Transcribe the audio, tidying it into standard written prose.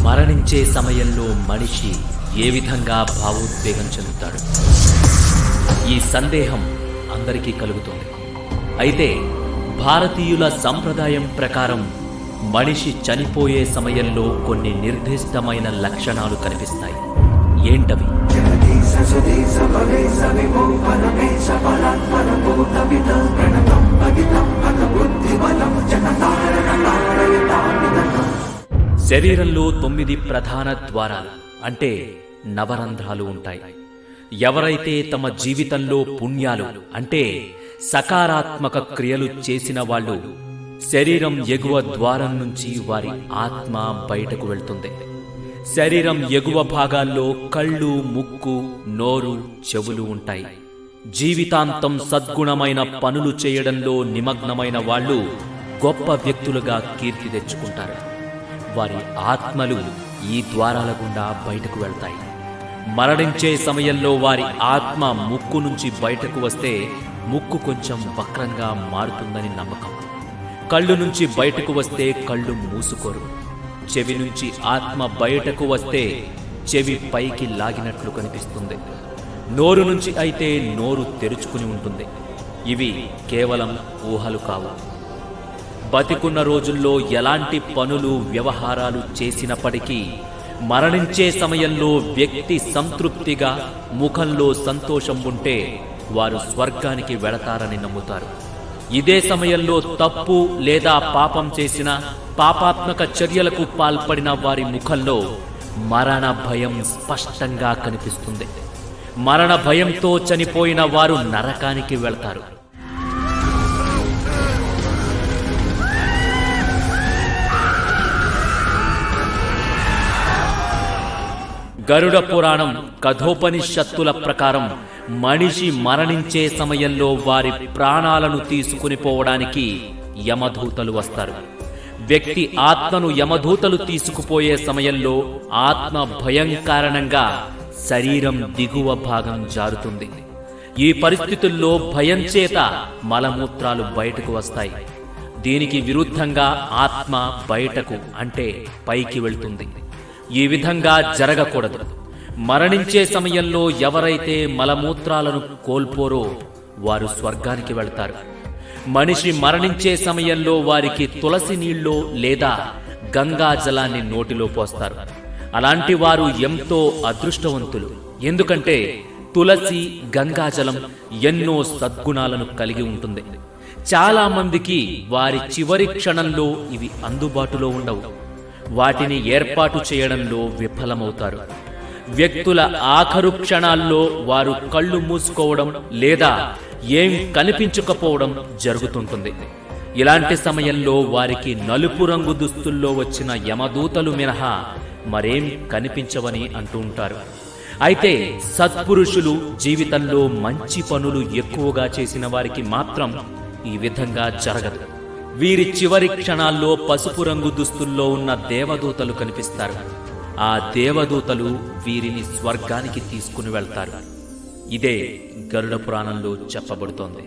మరణించే సమయంలో మనిషి ఏ విధంగా భావోద్వేగం చెందుతాడు? ఈ సందేహం అందరికీ కలుగుతుంది. అయితే భారతీయుల సంప్రదాయం ప్రకారం మనిషి చనిపోయే సమయంలో కొన్ని నిర్దిష్టమైన లక్షణాలు కనిపిస్తాయి. ఏంటవి? శరీరంలో 9 ప్రధాన ద్వారాలు అంటే నవరంధ్రాలు ఉంటాయి. ఎవరైతే తమ జీవితంలో పుణ్యాలు అంటే సకారాత్మక క్రియలు చేసిన వాళ్ళు, శరీరం ఎగువ ద్వారం నుంచి వారి ఆత్మ బయటకు వెళ్తుంది. శరీరం ఎగువ భాగాల్లో కళ్ళు, ముక్కు, నోరు, చెవులు ఉంటాయి. జీవితాంతం సద్గుణమైన పనులు చేయడంలో నిమగ్నమైన వాళ్ళు గొప్ప వ్యక్తులుగా కీర్తి తెచ్చుకుంటారు. వారి ఆత్మలు ఈ ద్వారాల గుండా బయటకు వెళ్తాయి. మరణించే సమయంలో వారి ఆత్మ ముక్కు నుంచి బయటకు వస్తే ముక్కు కొంచెం వక్రంగా మారుతుందని నమ్మకం. కళ్ళు నుంచి బయటకు వస్తే కళ్ళు మూసుకోరు. చెవి నుంచి ఆత్మ బయటకు వస్తే చెవి పైకి లాగినట్లు కనిపిస్తుంది. నోరు నుంచి అయితే నోరు తెరుచుకుని ఉంటుంది. ఇవి కేవలం ఊహలు కావు. బతికున్న రోజుల్లో ఎలాంటి పనులు, వ్యవహారాలు చేసినప్పటికీ మరణించే సమయంలో వ్యక్తి సంతృప్తిగా, ముఖంలో సంతోషం ఉంటే వారు స్వర్గానికి వెళతారని నమ్ముతారు. ఇదే సమయంలో తప్పు లేదా పాపం చేసిన, పాపాత్మక చర్యలకు పాల్పడిన వారి ముఖంలో మరణ భయం స్పష్టంగా కనిపిస్తుంది. మరణ భయంతో చనిపోయిన వారు నరకానికి వెళతారు. గరుడ పురాణం, కఠోపనిషత్తుల ప్రకారం మనిషి మరణించే సమయంలో వారి ప్రాణాలను తీసుకుని పోవడానికి యమదూతలు వస్తారు. వ్యక్తి ఆత్మను యమదూతలు తీసుకుపోయే సమయంలో ఆత్మ భయం కారణంగా శరీరం దిగువ భాగం జారుతుంది. ఈ పరిస్థితుల్లో భయం చేత మలమూత్రాలు బయటకు వస్తాయి. దీనికి విరుద్ధంగా ఆత్మ బయటకు అంటే పైకి వెళ్తుంది. ఈ విధంగా జరగకూడదు. మరణించే సమయంలో ఎవరైతే మలమూత్రాలను కోల్పోరో వారు స్వర్గానికి వెళ్తారు. మనిషి మరణించే సమయంలో వారికి తులసి నీళ్ళో లేదా గంగా జలాన్ని నోటిలో పోస్తారు. అలాంటి వారు ఎంతో అదృష్టవంతులు. ఎందుకంటే తులసి, గంగాజలం ఎన్నో సద్గుణాలను కలిగి ఉంటుంది. చాలా మందికి వారి చివరి క్షణంలో ఇవి అందుబాటులో ఉండవు. వాటిని ఏర్పాటు చేయడంలో విఫలమవుతారు. వ్యక్తుల ఆఖరు క్షణాల్లో వారు కళ్ళు మూసుకోవడం లేదా ఏం కనిపించకపోవడం జరుగుతుంటుంది. ఇలాంటి సమయంలో వారికి నలుపు రంగు దుస్తుల్లో వచ్చిన యమదూతలు మినహా మరేం కనిపించవని అంటూ ఉంటారు. అయితే సత్పురుషులు, జీవితంలో మంచి పనులు ఎక్కువగా చేసిన వారికి మాత్రం ఈ విధంగా జరగదు. వీరి చివరి క్షణాల్లో పసుపు రంగు దుస్తుల్లో ఉన్న దేవదూతలు కనిపిస్తారు. ఆ దేవదూతలు వీరిని స్వర్గానికి తీసుకుని వెళ్తారు. ఇదే గరుడ పురాణంలో చెప్పబడుతోంది.